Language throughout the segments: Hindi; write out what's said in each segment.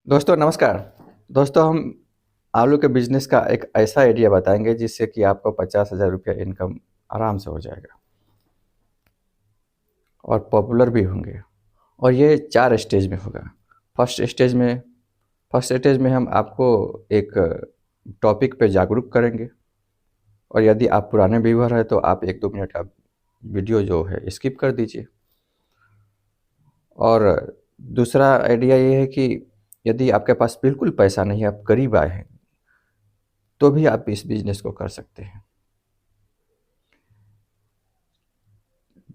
दोस्तों नमस्कार। दोस्तों हम आलू के बिज़नेस का एक ऐसा आइडिया बताएँगे जिससे कि आपको 50,000 रुपया इनकम आराम से हो जाएगा और पॉपुलर भी होंगे। और ये 4 स्टेज में होगा। फर्स्ट स्टेज में फर्स्ट स्टेज में हम आपको एक टॉपिक पे जागरूक करेंगे और यदि आप पुराने व्यूअर हैं तो आप 1-2 मिनट का वीडियो जो है स्किप कर दीजिए। और दूसरा आइडिया ये है कि यदि आपके पास बिल्कुल पैसा नहीं है, आप गरीब आए हैं, तो भी आप इस बिज़नेस को कर सकते हैं।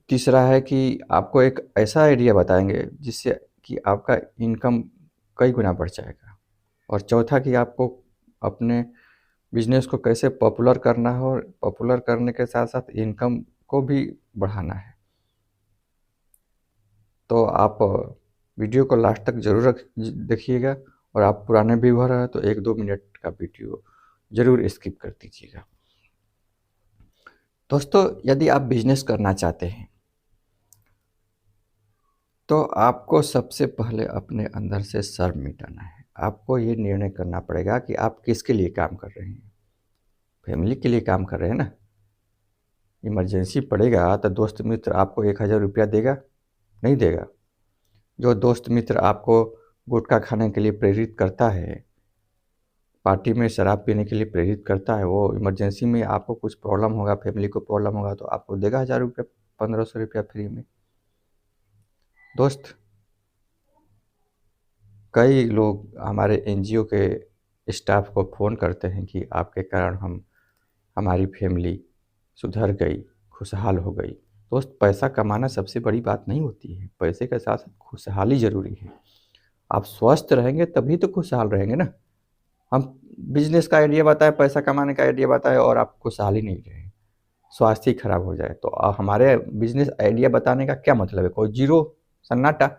तीसरा है कि आपको एक ऐसा आइडिया बताएँगे जिससे कि आपका इनकम कई गुना बढ़ जाएगा। और चौथा कि आपको अपने बिज़नेस को कैसे पॉपुलर करना है और पॉपुलर करने के साथ-साथ इनकम को भी बढ़ाना है। तो आप वीडियो को लास्ट तक ज़रूर देखिएगा और आप पुराने व्यूअर हैं तो 1-2 मिनट का वीडियो ज़रूर स्किप कर दीजिएगा। दोस्तों यदि आप बिज़नेस करना चाहते हैं तो आपको सबसे पहले अपने अंदर से शर्म मिटाना है। आपको ये निर्णय करना पड़ेगा कि आप किसके लिए काम कर रहे हैं। फैमिली के लिए काम कर रहे हैं ना। इमरजेंसी पड़ेगा तो दोस्त मित्र आपको 1,000 रुपया देगा? नहीं देगा। जो दोस्त मित्र आपको गुटखा खाने के लिए प्रेरित करता है, पार्टी में शराब पीने के लिए प्रेरित करता है, वो इमरजेंसी में आपको कुछ प्रॉब्लम होगा, फैमिली को प्रॉब्लम होगा तो आपको देगा 1,000 रुपया, 1,500 रुपया फ्री में। दोस्त, कई लोग हमारे एनजीओ के स्टाफ को फ़ोन करते हैं कि आपके कारण हमारी फैमिली सुधर गई, खुशहाल हो गई। दोस्त, पैसा कमाना सबसे बड़ी बात नहीं होती है, पैसे के साथ-साथ खुशहाली ज़रूरी है। आप स्वस्थ रहेंगे तभी तो खुशहाल रहेंगे ना। हम बिज़नेस का आइडिया बताएँ, पैसा कमाने का आइडिया बताएँ और आप खुशहाल ही नहीं रहे, स्वास्थ्य ही खराब हो जाए, तो हमारे बिज़नेस आइडिया बताने का क्या मतलब है? कोई ज़ीरो, सन्नाटा।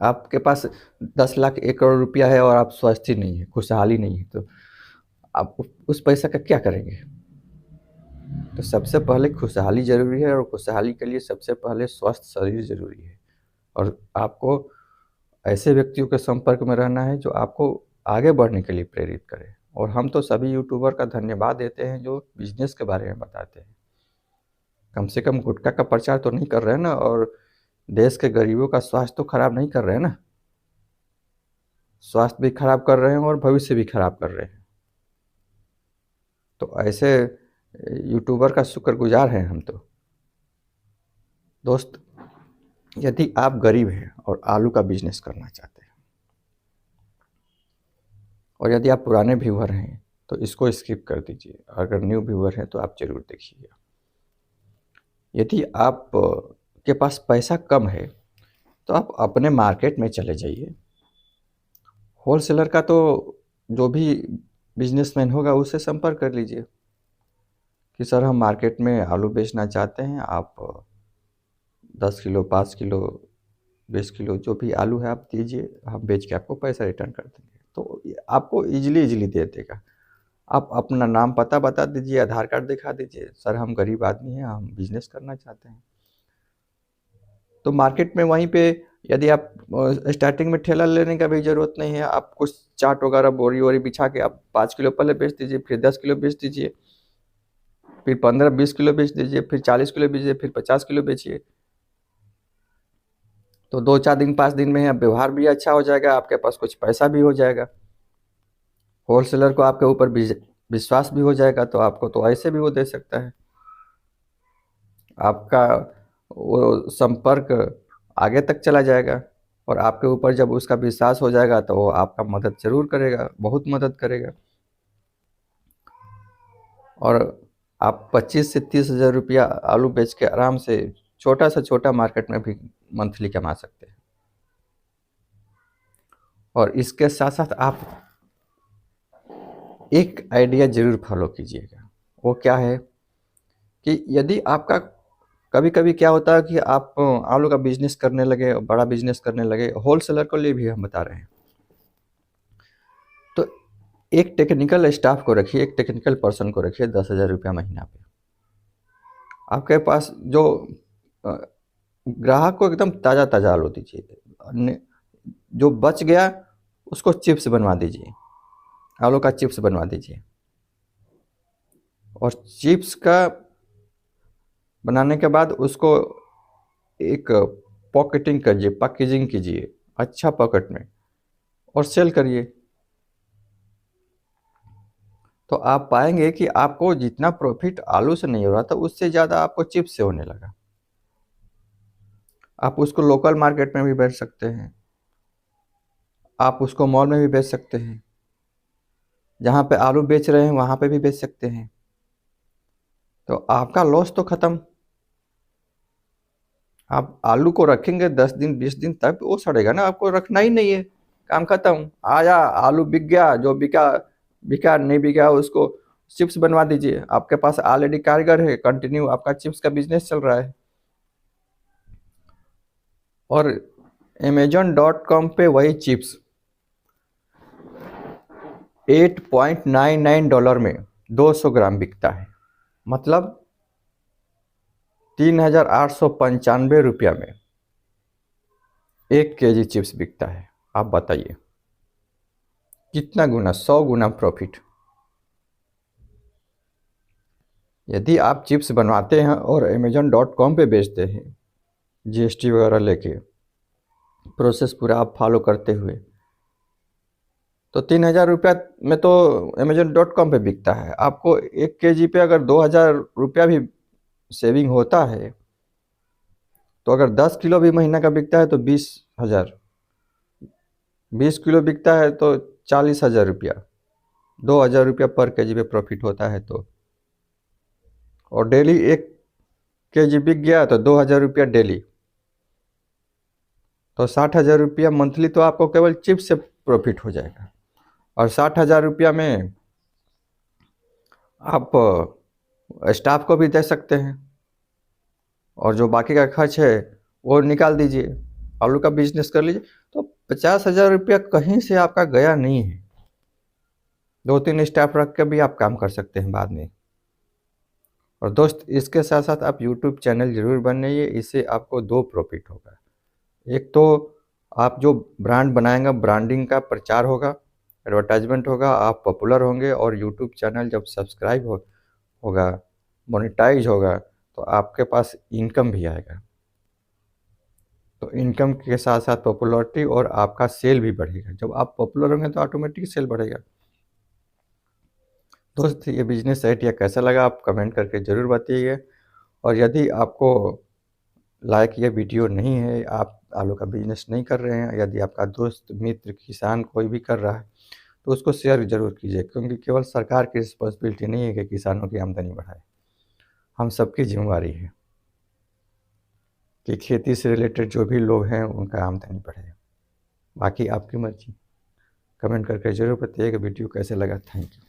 आपके पास 10 लाख 1 करोड़ रुपया है और आप स्वस्थ ही नहीं है, खुशहाली नहीं है, तो आप उस पैसा का क्या करेंगे? तो सबसे पहले खुशहाली ज़रूरी है और खुशहाली के लिए सबसे पहले स्वस्थ शरीर ज़रूरी है। और आपको ऐसे व्यक्तियों के संपर्क में रहना है जो आपको आगे बढ़ने के लिए प्रेरित करें। और हम तो सभी यूट्यूबर का धन्यवाद देते हैं जो बिज़नेस के बारे में बताते हैं। कम से कम गुटखा का प्रचार तो नहीं कर रहे हैं ना और देश के गरीबों का स्वास्थ्य तो खराब नहीं कर रहे हैं ना। स्वास्थ्य भी खराब कर रहे हैं और भविष्य भी खराब कर रहे हैं। तो ऐसे यूट्यूबर का शुक्रगुज़ार हैं हम तो। दोस्त, यदि आप गरीब हैं और आलू का बिज़नेस करना चाहते हैं और यदि आप पुराने व्यूअर हैं तो इसको स्किप कर दीजिए। अगर न्यू व्यूअर हैं तो आप ज़रूर देखिएगा। यदि आप के पास पैसा कम है तो आप अपने मार्केट में चले जाइए। होलसेलर का तो जो भी बिज़नेसमैन होगा उससे संपर्क कर लीजिए कि सर हम मार्केट में आलू बेचना चाहते हैं, आप 10 किलो, 5 किलो, 20 किलो जो भी आलू है आप दीजिए, हम बेच के आपको पैसा रिटर्न कर देंगे। तो ये आपको ईज़िली दे देगा। आप अपना नाम पता बता दीजिए, आधार कार्ड दिखा दीजिए, सर हम गरीब आदमी हैं, हम बिज़नेस करना चाहते हैं। तो मार्केट में वहीं पे यदि आप स्टार्टिंग में ठेला लेने का भी ज़रूरत नहीं है, आप कुछ चाट वगैरह बोरी-वोरी बिछा के आप 5 किलो पहले बेच दीजिए, फिर 10 किलो बेच दीजिए, फिर 15-20 किलो बेच दीजिए, फिर 40 किलो बेचिए, फिर 50 किलो बेचिए। तो 2-4 दिन, 5 दिन में अब व्यवहार भी अच्छा हो जाएगा, आपके पास कुछ पैसा भी हो जाएगा। होलसेलर को आपके ऊपर विश्वास भी हो जाएगा, तो आपको तो ऐसे भी वो दे सकता है। आपका वो संपर्क आगे तक चला जाएगा और आपके ऊपर जब उसका विश्वास हो जाएगा तो वो आपका मदद ज़रूर करेगा, बहुत मदद करेगा। और आप 25 से 30,000 रुपया आलू बेच के आराम से छोटा से छोटा मार्केट में भी मंथली कमा सकते हैं। और इसके साथ-साथ आप एक आइडिया ज़रूर फॉलो कीजिएगा। वो क्या है कि यदि आपका कभी-कभी क्या होता है कि आप आलू का बिज़नेस करने लगे, बड़ा बिज़नेस करने लगे, होलसेलर के लिए भी हम बता रहे हैं। तो एक टेक्निकल स्टाफ को रखिए, एक टेक्निकल पर्सन को रखिए 10,000 रुपया महीना पे। आपके पास जो अ, ग्राहक को एकदम ताज़ा-ताज़ा आलू दीजिए। जो बच गया उसको चिप्स बनवा दीजिए, आलू का चिप्स बनवा दीजिए। और चिप्स का बनाने के बाद उसको एक पैकेजिंग कीजिए अच्छा पॉकेट में और सेल करिए। तो आप पाएंगे कि आपको जितना प्रॉफिट आलू से नहीं हो रहा था उससे ज़्यादा आपको चिप्स से होने लगा। आप उसको लोकल मार्केट में भी बेच सकते हैं, आप उसको मॉल में भी बेच सकते हैं, जहाँ पे आलू बेच रहे हैं वहाँ पे भी बेच सकते हैं। तो आपका लॉस तो ख़त्म। आप आलू को रखेंगे 10 दिन 20 दिन तक वो सड़ेगा ना, आपको रखना ही नहीं है, काम खत्म। आया आलू बिक गया, जो बिका बिका, नहीं बिका उसको चिप्स बनवा दीजिए। आपके पास ऑलरेडी कारीगर है, कंटिन्यू आपका चिप्स का बिजनेस चल रहा है। और Amazon.com पे वही चिप्स $8.99 में 200 ग्राम बिकता है, मतलब 3,895 रुपया में 1 kg चिप्स बिकता है। आप बताइए कितना गुना, 100 गुना प्रॉफिट। यदि आप चिप्स बनवाते हैं और Amazon.com पे बेचते हैं GST वगैरह लेके, प्रोसेस पूरा आप फॉलो करते हुए, तो 3,000 रुपया में तो Amazon.com पे बिकता है। आपको 1 kg पे अगर 2,000 रुपया भी सेविंग होता है तो अगर 10 किलो भी महीना का बिकता है तो 20,000, 20 किलो बिकता है तो 40,000 रुपया, 2,000 रुपया पर kg पे प्रॉफिट होता है। तो और डेली 1 kg बिक गया तो 2,000 रुपया डेली, तो 60,000 रुपया मंथली तो आपको केवल चिप्स से प्रॉफिट हो जाएगा। और 60,000 रुपया में आप स्टाफ को भी दे सकते हैं और जो बाकी का खर्च है वो निकाल दीजिए, आलू का बिजनेस कर लीजिए। तो 50,000 रुपया कहीं से आपका गया नहीं है। 2-3 स्टाफ रख के भी आप काम कर सकते हैं बाद में। और दोस्त, इसके साथ साथ आप यूट्यूब चैनल जरूर बनाइए, इससे आपको 2 प्रॉफिट होगा। एक तो आप जो ब्रांड बनाएंगे, ब्रांडिंग का प्रचार होगा, एडवर्टाइजमेंट होगा, आप पॉपुलर होंगे। और यूट्यूब चैनल जब सब्सक्राइब होगा, मोनेटाइज होगा, तो आपके पास इनकम भी आएगा। तो इनकम के साथ साथ पॉपुलरिटी और आपका सेल भी बढ़ेगा। जब आप पॉपुलर होंगे तो ऑटोमेटिक सेल बढ़ेगा। दोस्त, ये बिजनेस आइडिया कैसा लगा आप कमेंट करके ज़रूर बताइए। और यदि आपको लाइक ये वीडियो नहीं है, आप आलू का बिजनेस नहीं कर रहे हैं, यदि आपका दोस्त मित्र किसान कोई भी कर रहा है तो उसको शेयर ज़रूर कीजिए, क्योंकि केवल सरकार की रिस्पॉन्सिबिलिटी नहीं है कि किसानों की आमदनी बढ़ाए। हम सबकी जिम्मेवारी है कि खेती से रिलेटेड जो भी लोग हैं उनका आमदनी बढ़े। बाकी आपकी मर्जी। कमेंट करके ज़रूर बताइएगा वीडियो कैसे लगा। Thank you.